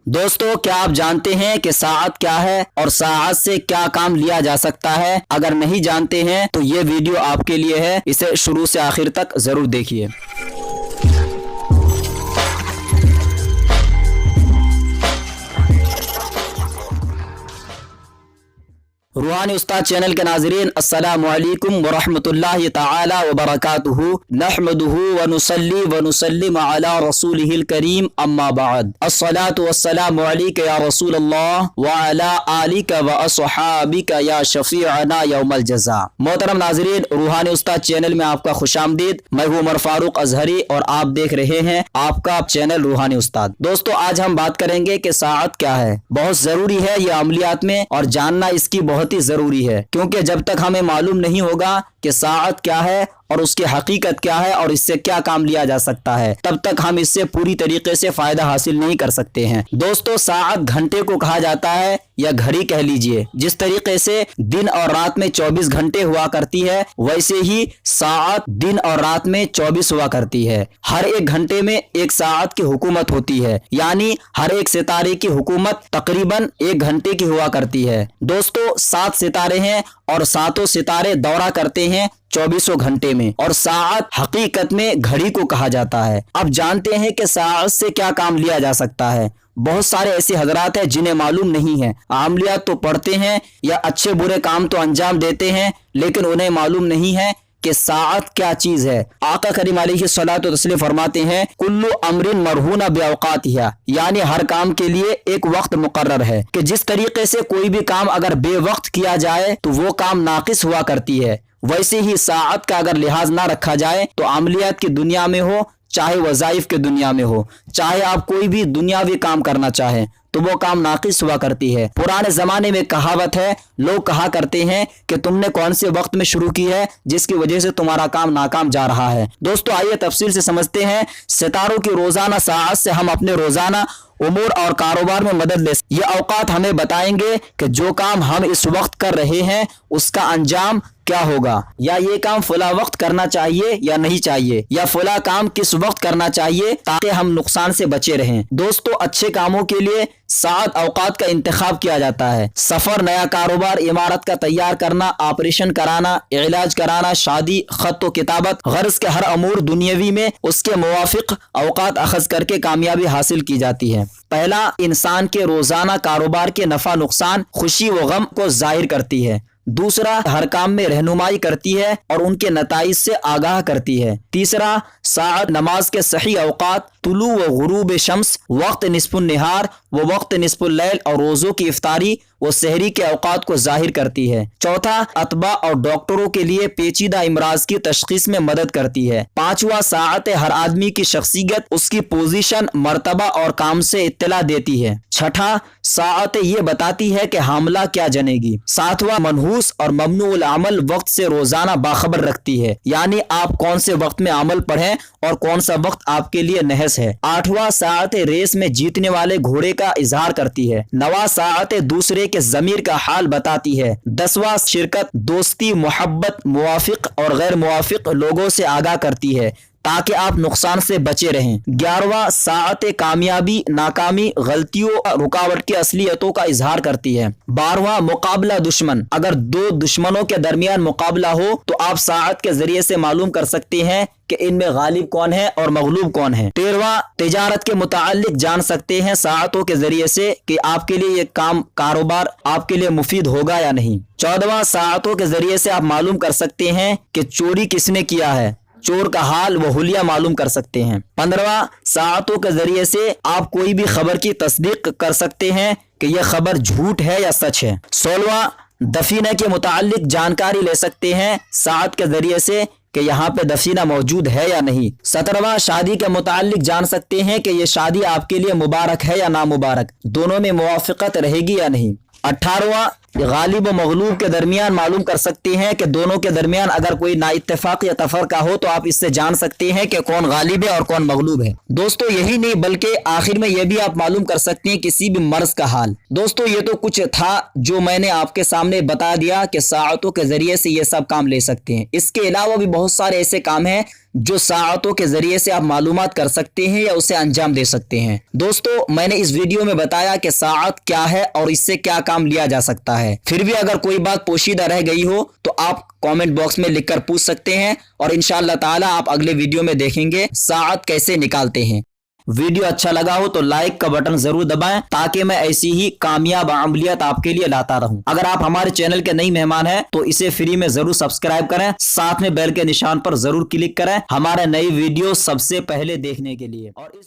دوستو کیا آپ جانتے ہیں کہ ساعت کیا ہے اور ساعت سے کیا کام لیا جا سکتا ہے؟ اگر نہیں جانتے ہیں تو یہ ویڈیو آپ کے لیے ہے، اسے شروع سے آخر تک ضرور دیکھیے۔ روحانی استاد چینل کے ناظرین، السلام علیکم ورحمۃ اللہ تعالی وبرکاتہ۔ نحمده ونصلی ونسلم علی رسولہ الکریم، اما بعد، الصلاۃ والسلام علیک یا رسول اللہ وعلی آلک واصحابک یا شفیعنا یوم الجزاء۔ محترم ناظرین، روحانی استاد چینل میں آپ کا خوش آمدید۔ میں ہوں عمر فاروق اظہری اور آپ دیکھ رہے ہیں آپ کا چینل روحانی استاد۔ دوستو آج ہم بات کریں گے کہ ساعت کیا ہے۔ بہت ضروری ہے یہ عملیات میں، اور جاننا اس کی بہت ہی ضروری ہے، کیونکہ جب تک ہمیں معلوم نہیں ہوگا کہ ساعت کیا ہے اور اس کی حقیقت کیا ہے اور اس سے کیا کام لیا جا سکتا ہے، تب تک ہم اس سے پوری طریقے سے فائدہ حاصل نہیں کر سکتے ہیں۔ دوستو ساعت گھنٹے کو کہا جاتا ہے یا گھڑی کہہ لیجئے۔ جس طریقے سے دن اور رات میں 24 گھنٹے ہوا کرتی ہے، ویسے ہی ساعت دن اور رات میں 24 ہوا کرتی ہے۔ ہر ایک گھنٹے میں ایک ساعت کی حکومت ہوتی ہے، یعنی ہر ایک ستارے کی حکومت تقریباً 1 گھنٹے کی ہوا کرتی ہے۔ دوستو 7 ستارے ہیں اور 7 ستارے دورہ کرتے ہیں 24 گھنٹے میں، اور ساعت حقیقت میں گھڑی کو کہا جاتا ہے۔ اب جانتے ہیں کہ ساعت سے کیا کام لیا جا سکتا ہے۔ بہت سارے ایسے حضرات ہیں جنہیں معلوم نہیں ہے، عملیات تو پڑھتے ہیں یا اچھے برے کام تو انجام دیتے ہیں، لیکن انہیں معلوم نہیں ہے کہ ساعت کیا چیز ہے۔ آقا کریم علیہ الصلوۃ والتسلیم فرماتے ہیں کل امر مرہون باوقاتہ، یعنی ہر کام کے لیے ایک وقت مقرر ہے، کہ جس طریقے سے کوئی بھی کام اگر بے وقت کیا جائے تو وہ کام ناقص ہوا کرتی ہے، ویسے ہی ساعت کا اگر لحاظ نہ رکھا جائے تو عملیات کی دنیا میں ہو، چاہے وظائف کے دنیا میں ہو، چاہے آپ کوئی بھی دنیاوی کام کرنا چاہیں تو وہ کام ناقص ہوا کرتی ہے۔ پرانے زمانے میں کہاوت ہے، لوگ کہا کرتے ہیں کہ تم نے کون سے وقت میں شروع کی ہے جس کی وجہ سے تمہارا کام ناکام جا رہا ہے۔ دوستو آئیے تفصیل سے سمجھتے ہیں ستاروں کی روزانہ ساعت سے ہم اپنے روزانہ امور اور کاروبار میں مدد لے سکتے۔ یہ اوقات ہمیں بتائیں گے کہ جو کام ہم اس وقت کر رہے ہیں اس کا انجام کیا ہوگا، یا یہ کام فلاں وقت کرنا چاہیے یا نہیں چاہیے، یا فلاں کام کس وقت کرنا چاہیے تاکہ ہم نقصان سے بچے رہیں۔ دوستو اچھے کاموں کے لیے 7 اوقات کا انتخاب کیا جاتا ہے۔ سفر، نیا کاروبار، عمارت کا تیار کرنا، آپریشن کرانا، علاج کرانا، شادی، خط و کتابت، غرض کے ہر امور دنیاوی میں اس کے موافق اوقات اخذ کر کے کامیابی حاصل کی جاتی ہے۔ پہلا، انسان کے روزانہ کاروبار کے نفع نقصان، خوشی و غم کو ظاہر کرتی ہے۔ دوسرا، ہر کام میں رہنمائی کرتی ہے اور ان کے نتائج سے آگاہ کرتی ہے۔ تیسرا، ساعت نماز کے صحیح اوقات، طلوع و غروب شمس، وقت نصف النہار و وقت نصف اللیل، اور روزوں کی افطاری و سحری کے اوقات کو ظاہر کرتی ہے۔ چوتھا، اطباء اور ڈاکٹروں کے لیے پیچیدہ امراض کی تشخیص میں مدد کرتی ہے۔ پانچواں، ساعت ہر آدمی کی شخصیت، اس کی پوزیشن، مرتبہ اور کام سے اطلاع دیتی ہے۔ چھٹا، ساعت یہ بتاتی ہے کہ حاملہ کیا جنے گی۔ ساتواں، منحوس اور ممنوع العمل وقت سے روزانہ باخبر رکھتی ہے، یعنی آپ کون سے وقت میں عمل پڑھیں اور کون سا وقت آپ کے لیے نحس ہے۔ آٹھواں، ساعت ریس میں جیتنے والے گھوڑے کا اظہار کرتی ہے۔ نواں، ساعت دوسرے کے ضمیر کا حال بتاتی ہے۔ 10واں، شرکت، دوستی، محبت، موافق اور غیر موافق لوگوں سے آگاہ کرتی ہے تاکہ آپ نقصان سے بچے رہیں۔ 11واں، ساعت کامیابی، ناکامی، غلطیوں، رکاوٹ کی اصلیتوں کا اظہار کرتی ہے۔ 12واں، مقابلہ دشمن، اگر 2 دشمنوں کے درمیان مقابلہ ہو تو آپ ساعت کے ذریعے سے معلوم کر سکتے ہیں کہ ان میں غالب کون ہے اور مغلوب کون ہے۔ 13واں، تجارت کے متعلق جان سکتے ہیں ساعتوں کے ذریعے سے کہ آپ کے لیے یہ کاروبار آپ کے لیے مفید ہوگا یا نہیں۔ 14واں، ساعتوں کے ذریعے سے آپ معلوم کر سکتے ہیں کہ چوری کس نے کیا ہے، چور کا حال و حلیہ معلوم کر سکتے ہیں۔ 15واں، ساعتوں کے ذریعے سے آپ کوئی بھی خبر کی تصدیق کر سکتے ہیں کہ یہ خبر جھوٹ ہے یا سچ ہے۔ 16واں، دفینہ کے متعلق جانکاری لے سکتے ہیں ساعت کے ذریعے سے کہ یہاں پہ دفینہ موجود ہے یا نہیں۔ 17واں، شادی کے متعلق جان سکتے ہیں کہ یہ شادی آپ کے لیے مبارک ہے یا نامبارک، دونوں میں موافقت رہے گی یا نہیں۔ 18واں، غالب و مغلوب کے درمیان معلوم کر سکتے ہیں کہ دونوں کے درمیان اگر کوئی نا اتفاق یا تفرقہ ہو تو آپ اس سے جان سکتے ہیں کہ کون غالب ہے اور کون مغلوب ہے۔ دوستو یہی نہیں بلکہ آخر میں یہ بھی آپ معلوم کر سکتے ہیں کسی بھی مرض کا حال۔ دوستو یہ تو کچھ تھا جو میں نے آپ کے سامنے بتا دیا کہ ساعتوں کے ذریعے سے یہ سب کام لے سکتے ہیں۔ اس کے علاوہ بھی بہت سارے ایسے کام ہیں جو ساعتوں کے ذریعے سے آپ معلومات کر سکتے ہیں یا اسے انجام دے سکتے ہیں۔ دوستو میں نے اس ویڈیو میں بتایا کہ ساعت کیا ہے اور اس سے کیا کام لیا جا سکتا ہے۔ پھر بھی اگر کوئی بات پوشیدہ رہ گئی ہو تو آپ کامنٹ باکس میں لکھ کر پوچھ سکتے ہیں، اور انشاءاللہ تعالی آپ اگلے ویڈیو میں دیکھیں گے ساعت کیسے نکالتے ہیں۔ ویڈیو اچھا لگا ہو تو لائک کا بٹن ضرور دبائیں تاکہ میں ایسی ہی کامیاب عملیات آپ کے لیے لاتا رہوں۔ اگر آپ ہمارے چینل کے نئی مہمان ہیں تو اسے فری میں ضرور سبسکرائب کریں، ساتھ میں بیل کے نشان پر ضرور کلک کریں ہمارے نئی ویڈیو سب سے پہلے دیکھنے کے لیے۔ اور اس